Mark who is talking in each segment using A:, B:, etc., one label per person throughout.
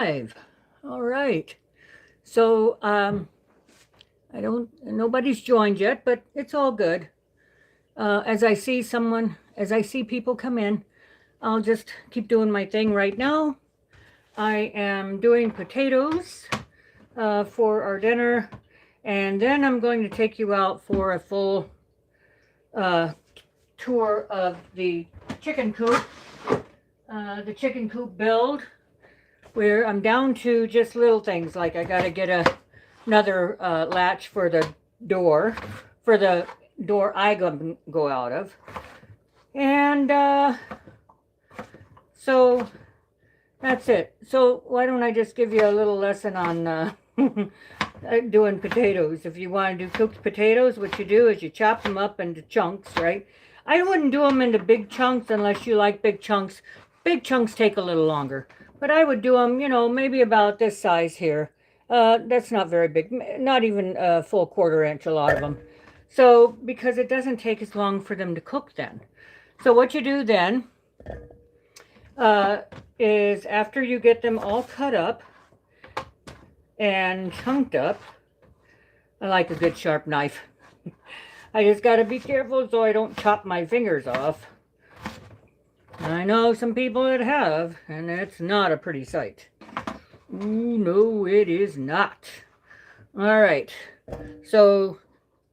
A: Live. All right. So nobody's joined yet, but it's all good. As I see people come in, I'll just keep doing my thing right now. I am doing potatoes for our dinner, and then I'm going to take you out for a full uh, tour of chicken coop, the chicken coop build, where I'm down to just little things like I got to get another latch for door, for the door I go out of. And so that's it. So why don't I just give you a little lesson on doing potatoes. If you want to do cooked potatoes, what you do is you chop them up into chunks, right? I wouldn't do them into big chunks unless you like big chunks. Big chunks take a little longer. But I would do them, maybe about this size here. That's not very big, not even a full quarter inch, a lot of them. So, because it doesn't take as long for them to cook then. So what you do then is after you get them all cut up and chunked up, I like a good sharp knife. I just got to be careful so I don't chop my fingers off. I know some people that have, and it's not a pretty sight. Ooh, no, it is not. All right, so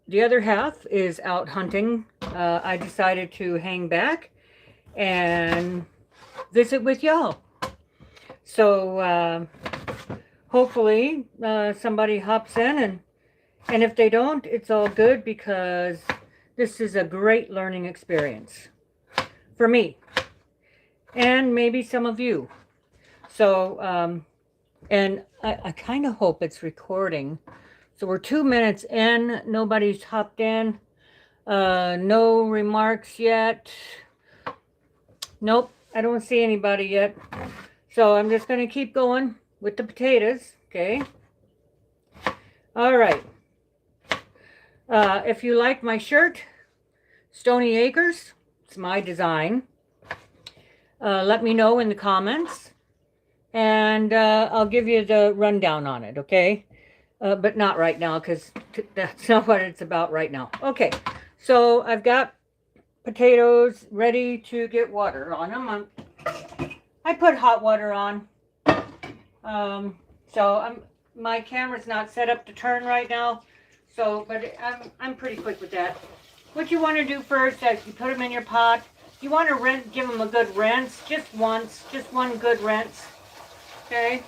A: the other half is out hunting. I decided to hang back and visit with y'all. So hopefully somebody hops in, and if they don't, it's all good because this is a great learning experience for me and maybe some of you. So and I kind of hope it's recording. So we're 2 minutes in. Nobody's hopped in. No remarks yet. Nope, I don't see anybody yet. So I'm just going to keep going with the potatoes. Okay. All right. If you like my shirt, Stony Acres, it's my design. Let me know in the comments. And I'll give you the rundown on it, okay? But not right now, because that's not what it's about right now. Okay, so I've got potatoes ready to get water on them. I put hot water on. So my camera's not set up to turn right now, but I'm pretty quick with that. What you want to do first is you put them in your pot. You want to give them a good rinse, just once, just one good rinse. Okay,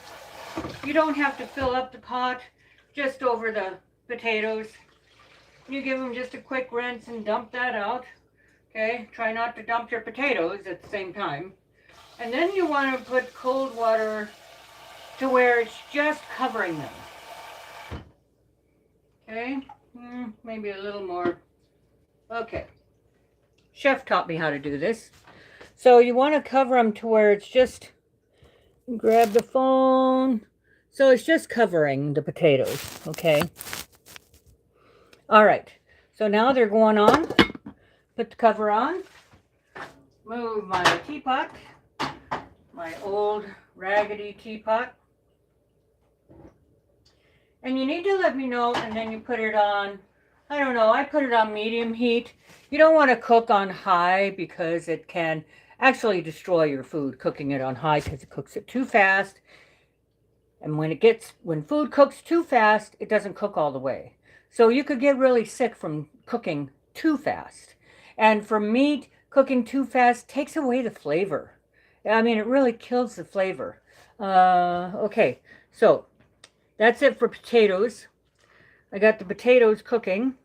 A: you don't have to fill up the pot just over the potatoes. You give them just a quick rinse and dump that out. Okay, try not to dump your potatoes at the same time. And then you want to put cold water to where it's just covering them. Okay, maybe a little more. Okay, chef taught me how to do this. So you want to cover them to where it's just, grab the phone. So it's just covering the potatoes, okay? All right, so now they're going on. Put the cover on. Move my teapot, my old raggedy teapot. And you need to let me know, and then you put it on, I don't know, I put it on medium heat. You don't want to cook on high because it can actually destroy your food cooking it on high because it cooks it too fast. And when food cooks too fast, it doesn't cook all the way. So you could get really sick from cooking too fast. And for meat, cooking too fast takes away the flavor. I mean, it really kills the flavor. Okay, so that's it for potatoes. I got the potatoes cooking.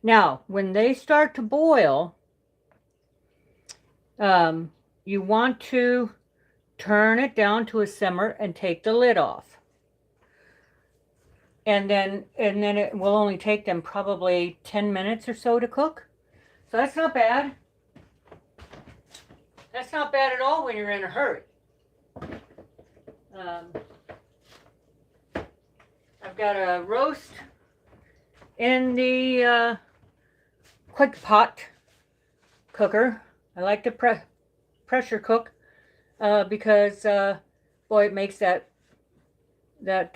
A: Now, when they start to boil, you want to turn it down to a simmer and take the lid off. And then it will only take them probably 10 minutes or so to cook. So that's not bad. That's not bad at all when you're in a hurry. I've got a roast in the quick pot cooker. I like to pressure cook because boy, it makes that that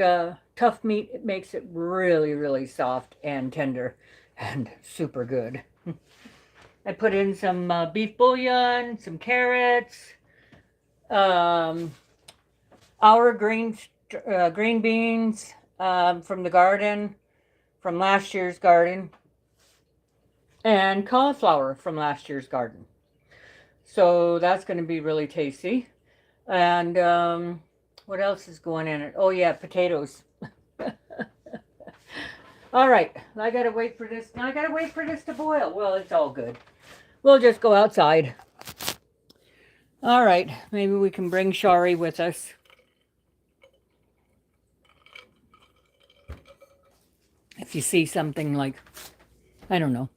A: tough meat, it makes it really, really soft and tender and super good. I put in some beef bouillon, some carrots, um, our green beans from the garden, from last year's garden, and cauliflower from last year's garden. So that's going to be really tasty. And what else is going in it? Oh yeah, potatoes. All right, I gotta wait for this. Now I gotta wait for this to boil. Well, it's all good. We'll just go outside. All right, maybe we can bring Shari with us. If you see something like, I don't know.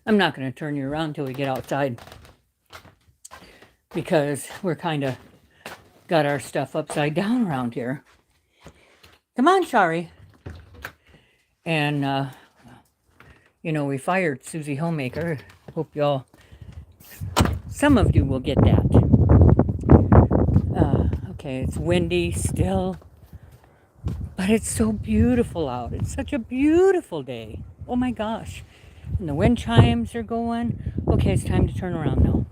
A: I'm not going to turn you around till we get outside because we're kind of got our stuff upside down around here. Come on, Shari. And, we fired Susie Homemaker. Hope y'all, some of you will get that. Okay, it's windy still, but it's so beautiful out. It's such a beautiful day. Oh my gosh. And the wind chimes are going. Okay, it's time to turn around now.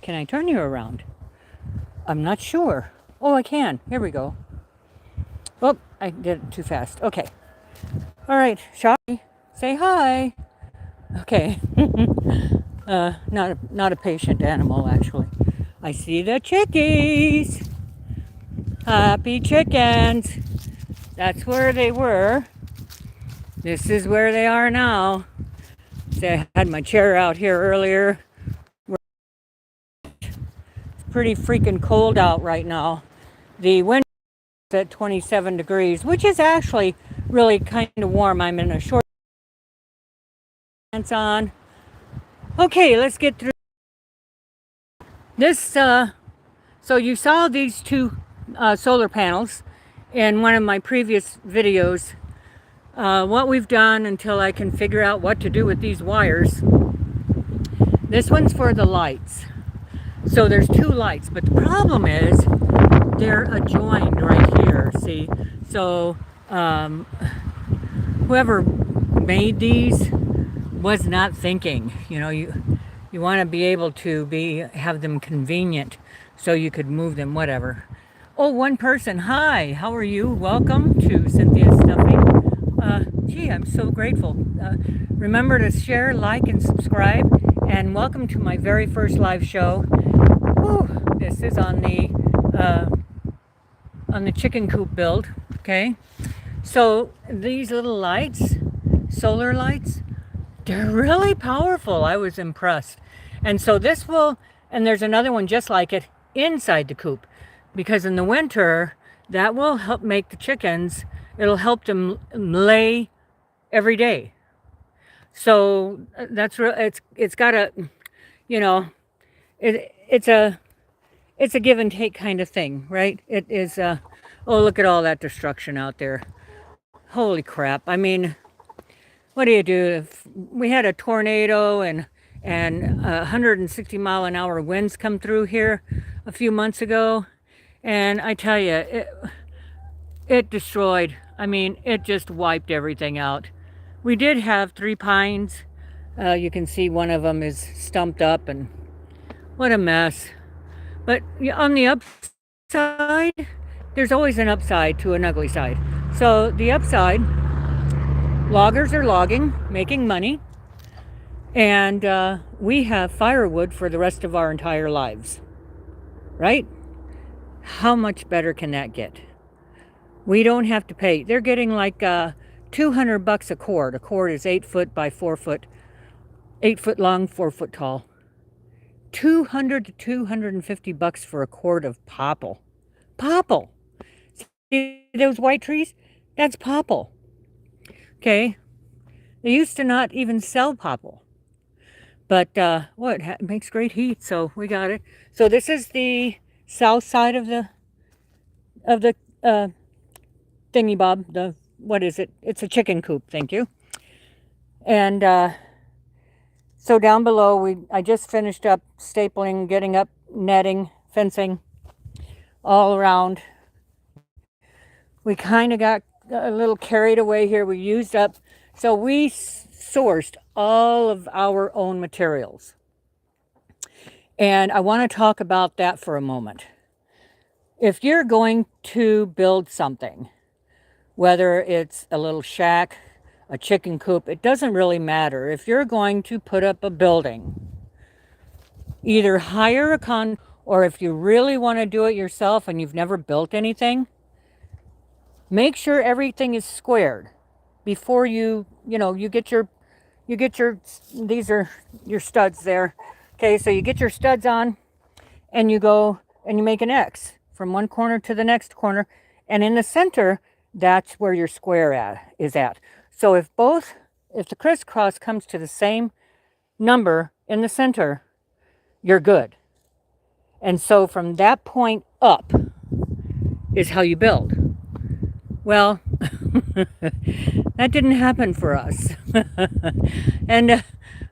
A: Can I turn you around? I'm not sure. Oh, I can. Here we go. Oh, I did it too fast. Okay. All right, Shari, say hi. Okay. Not a patient animal, actually. I see the chickies. Happy chickens. That's where they were. This is where they are now. See, I had my chair out here earlier. It's pretty freaking cold out right now. The wind is at 27 degrees, which is actually really kind of warm. I'm in a short pants on. Okay, let's get through this. So you saw these two solar panels in one of my previous videos. What we've done until I can figure out what to do with these wires. This one's for the lights. So there's two lights, but the problem is they're adjoined right here, see? So whoever made these was not thinking. You want to be able to have them convenient so you could move them, whatever. Oh, one person. Hi, how are you? Welcome to Cynthia's Stuffing. Gee, I'm so grateful. Remember to share, like, and subscribe. And welcome to my very first live show. Whew, this is on the chicken coop build. Okay, so these little lights, solar lights, they're really powerful. I was impressed. And so this will, and there's another one just like it inside the coop, because in the winter that will help make the chickens. It'll help them lay every day. So that's real. It's got a, it's a give and take kind of thing, right? It is. Oh, look at all that destruction out there. Holy crap! I mean, what do you do if we had a tornado and 160-mile-an-hour winds come through here a few months ago, and I tell you, it destroyed. I mean, it just wiped everything out. We did have 3 pines. You can see one of them is stumped up, and what a mess. But on the upside, there's always an upside to an ugly side. So the upside, loggers are logging, making money, and we have firewood for the rest of our entire lives, right? How much better can that get? We don't have to pay. They're getting like $200 a cord. A cord is 8 foot by 4 foot, 8 foot long, 4 foot tall. $200 to $250 for a cord of popple. Popple. See those white trees? That's popple. Okay. They used to not even sell popple. But it makes great heat, so we got it. So this is the south side of the thingy bob. What is it? It's a chicken coop. Thank you. And so down below, I just finished up stapling, getting up netting, fencing all around we kind of got a little carried away here. We used up, so we sourced all of our own materials. And I want to talk about that for a moment. If you're going to build something, whether it's a little shack, a chicken coop, it doesn't really matter. If you're going to put up a building, either hire a or if you really want to do it yourself and you've never built anything, make sure everything is squared before you get your, these are your studs there. Okay, so you get your studs on and you go and you make an X from one corner to the next corner. And in the center, that's where your square is at. So if the crisscross comes to the same number in the center, you're good. And so from that point up is how you build. Well, that didn't happen for us. And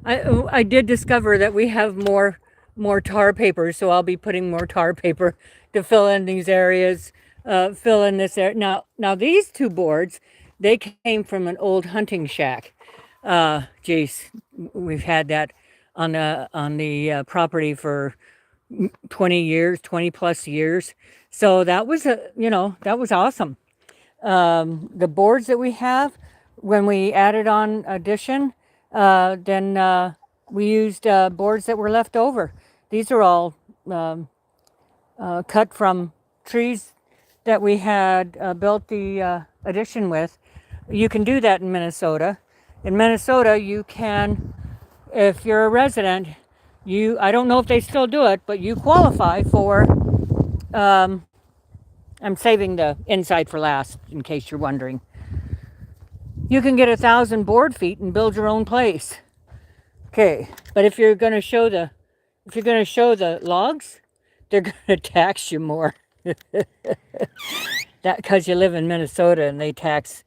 A: I did discover that we have more tar paper, so I'll be putting more tar paper to fill in these areas, fill in this area. Now these two boards, they came from an old hunting shack. Geez, we've had that on the property for 20 years, 20 plus years. So that was that was awesome. The boards that we have, when we added on addition, then we used boards that were left over. These are all cut from trees that we had built the addition with. You can do that in Minnesota. In Minnesota, you can, if you're a resident, I don't know if they still do it, but you qualify for, I'm saving the inside for last in case you're wondering. You can get 1,000 board feet and build your own place. Okay, but if you're going to show the logs, they're going to tax you more. That because you live in Minnesota and they tax.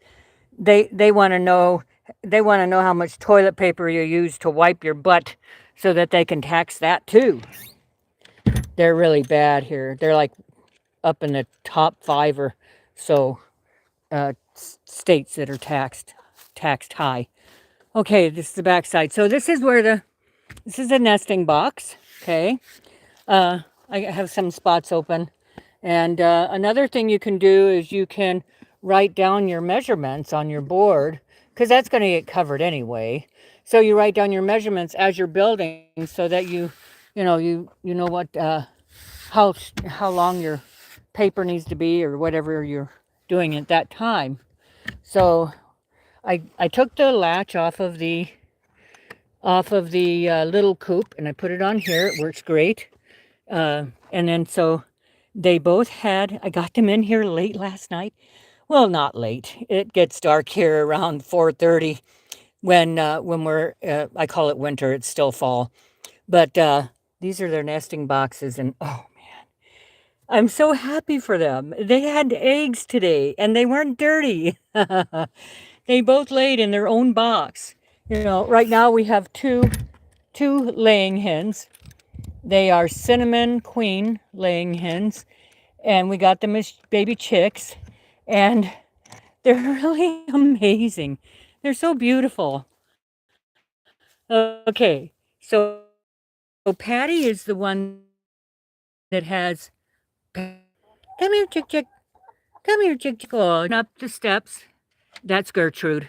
A: They want to know how much toilet paper you use to wipe your butt, so that they can tax that too. They're really bad here. They're like up in the top 5 or so states that are taxed high. Okay, this is the back side. So this is this is a nesting box. Okay, I have some spots open, and another thing you can do is you can write down your measurements on your board, because that's going to get covered anyway. So you write down your measurements as you're building, so that you know what how long your paper needs to be, or whatever you're doing at that time. So I took the latch off of the little coop, and I put it on here. It works great. And then so they both I got them in here late last night. Well, not late. It gets dark here around 4:30 when we're, I call it winter. It's still fall. But these are their nesting boxes, and oh man, I'm so happy for them. They had eggs today, and they weren't dirty. They both laid in their own box. Right now we have two laying hens. They are cinnamon queen laying hens, and we got them as baby chicks, and they're really amazing. They're so beautiful. Okay, so Patty is the one that has. Come here, chick chick. Come here, chick chick. Oh, up the steps. That's Gertrude.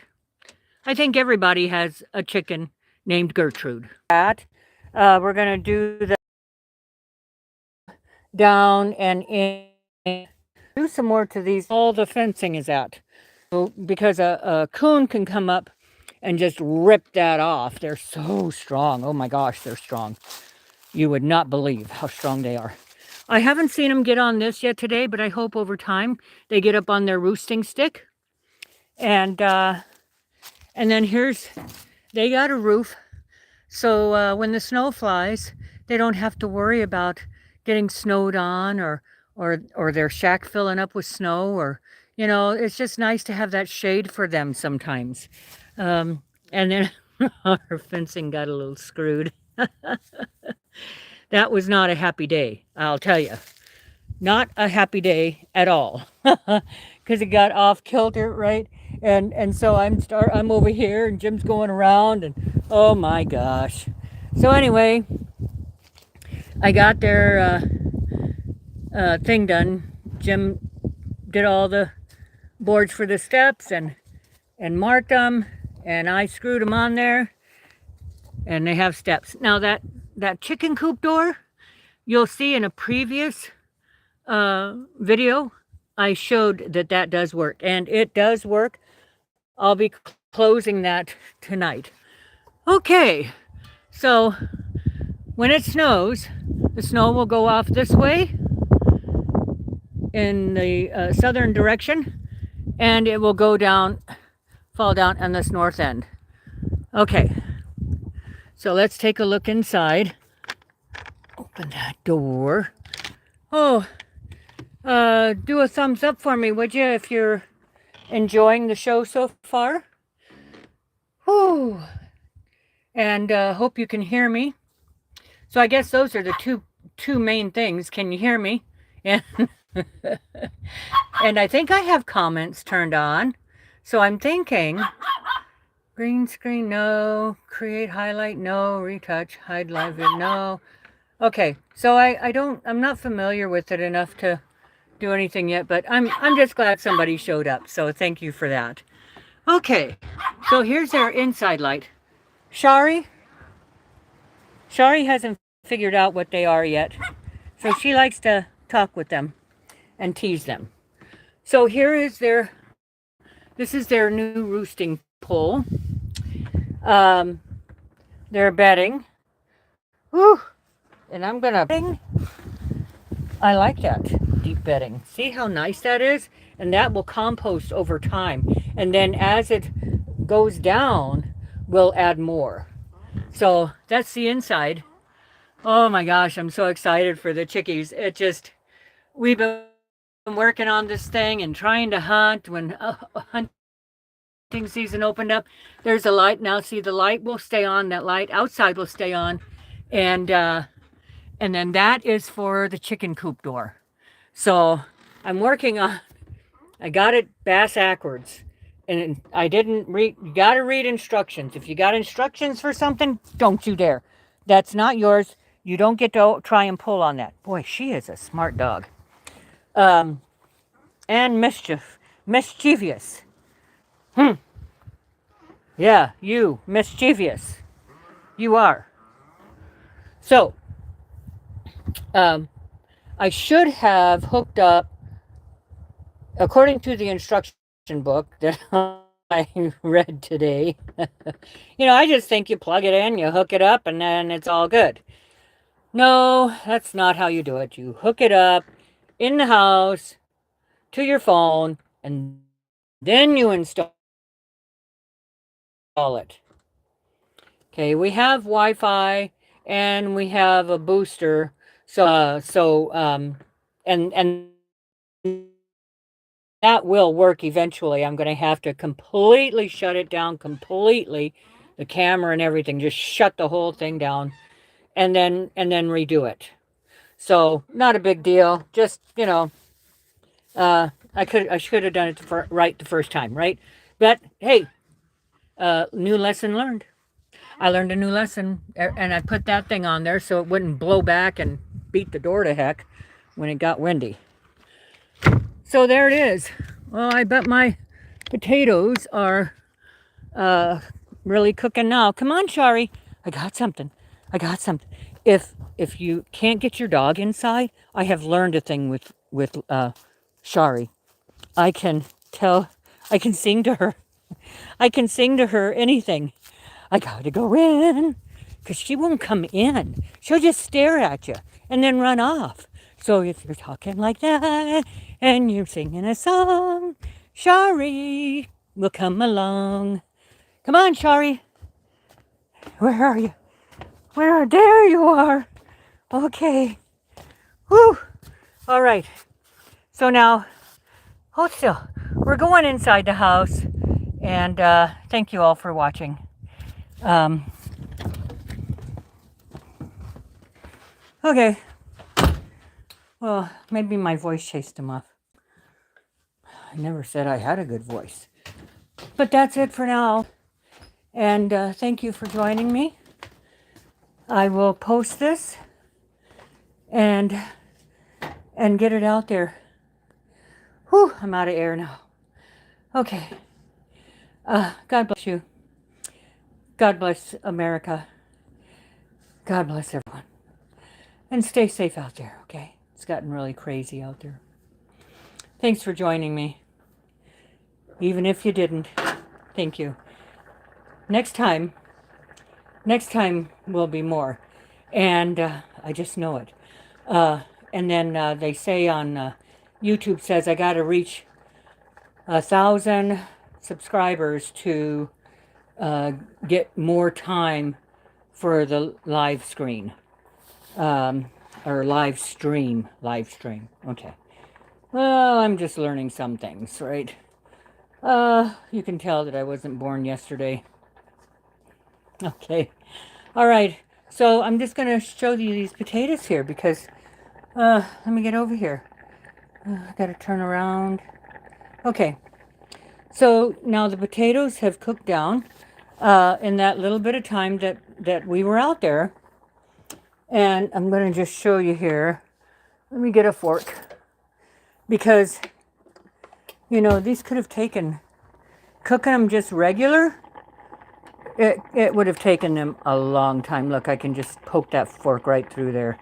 A: I think everybody has a chicken named Gertrude. We're gonna do the down and in. Do some more to these. All the fencing is out, because a coon can come up and just rip that off. They're so strong. Oh my gosh, they're strong. You would not believe how strong they are. I haven't seen them get on this yet today, but I hope over time they get up on their roosting stick. And then they got a roof, so when the snow flies, they don't have to worry about getting snowed on, or their shack filling up with snow, or it's just nice to have that shade for them sometimes. And then our fencing got a little screwed. That was not a happy day, I'll tell you. Not a happy day at all. because it got off kilter, right? And so I'm over here and Jim's going around and oh my gosh. So anyway, I got their thing done. Jim did all the boards for the steps and marked them, and I screwed them on there, and they have steps. Now that chicken coop door, you'll see in a previous video, I showed that does work, and it does work. I'll be closing that tonight. Okay, so when it snows, the snow will go off this way in the southern direction, and it will go down, fall down on this north end. Okay, so let's take a look inside. Open that door. Oh, do a thumbs up for me, would you, if you're enjoying the show so far? Whew. And hope you can hear me. So I guess those are the two main things. Can you hear me? And and I think I have comments turned on. So I'm thinking green screen, no. Create highlight, no. Retouch, hide live vid, no. Okay, so I'm not familiar with it enough to do anything yet, but I'm just glad somebody showed up. So thank you for that. Okay, so here's our inside light. Shari hasn't figured out what they are yet, so she likes to talk with them and tease them. So here is this is their new roosting pole. They're bedding. Whew. And I'm gonna, I like that deep bedding. See how nice that is? And that will compost over time. And then as it goes down, we'll add more. So that's the inside. Oh my gosh, I'm so excited for the chickies. We've been working on this thing and trying to hunt when hunting season opened up. There's a light now. See, the light will stay on. That light outside will stay on. And then that is for the chicken coop door. So I'm working on, I got it backwards. And I didn't read, you got to read instructions. If you got instructions for something, don't you dare. That's not yours. You don't get to try and pull on that. Boy, she is a smart dog. And mischievous. Yeah, you, mischievous. You are. So, I should have hooked up, according to the instruction book that I read today. I just think you plug it in, you hook it up, and then it's all good. No, that's not how you do it. You hook it up in the house to your phone, and then you install it. Okay, we have Wi-Fi and we have a booster. And that will work eventually. I'm going to have to completely shut it down, completely, the camera and everything, just shut the whole thing down, and then redo it. So not a big deal. Just I should have done it right the first time, right? But hey, new lesson learned. I learned a new lesson, and I put that thing on there so it wouldn't blow back and beat the door to heck when it got windy. So there it is. Well, I bet my potatoes are really cooking now. Come on, Shari. I got something. If you can't get your dog inside, I have learned a thing with Shari. I can sing to her. I can sing to her anything. I gotta go in, because she won't come in. She'll just stare at you and then run off. So if you're talking like that and you're singing a song, Shari will come along. Come on, Shari. Where are you? There you are. Okay. Whew. All right. So now, hold still. We're going inside the house, and thank you all for watching. Okay. Well, maybe my voice chased him off. I never said I had a good voice. But that's it for now. And thank you for joining me. I will post this and get it out there. Whew, I'm out of air now. Okay. God bless you. God bless America. God bless everyone. And stay safe out there, okay? It's gotten really crazy out there. Thanks for joining me. Even if you didn't, thank you. Next time will be more. And I just know it. And then they say on YouTube says I got to reach 1,000 subscribers to get more time for the live screen. Or live stream. Okay. Well, I'm just learning some things, right? You can tell that I wasn't born yesterday. Okay. All right. So I'm just going to show you these potatoes here because, let me get over here. I got to turn around. Okay. So now the potatoes have cooked down in that little bit of time that we were out there. And I'm going to just show you here. Let me get a fork. Because, you know, these could have taken, cooking them just regular, it would have taken them a long time. Look, I can just poke that fork right through there.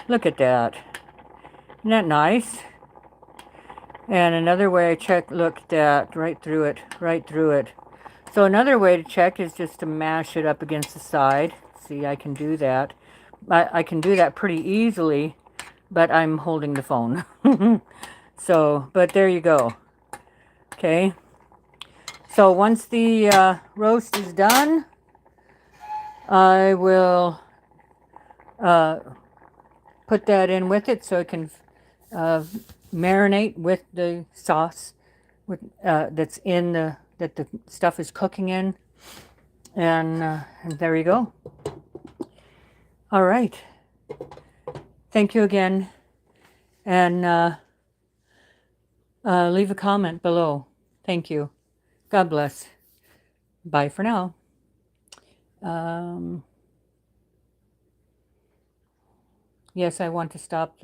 A: Look at that. Isn't that nice? And another way I check, look at that, right through it. So another way to check is just to mash it up against the side. See, I can do that. I can do that pretty easily, but I'm holding the phone. So, but there you go. Okay. So once the roast is done, I will put that in with it so it can marinate with the sauce that's in that the stuff is cooking in. And there you go. All right. Thank you again. And leave a comment below. Thank you. God bless. Bye for now. Yes, I want to stop the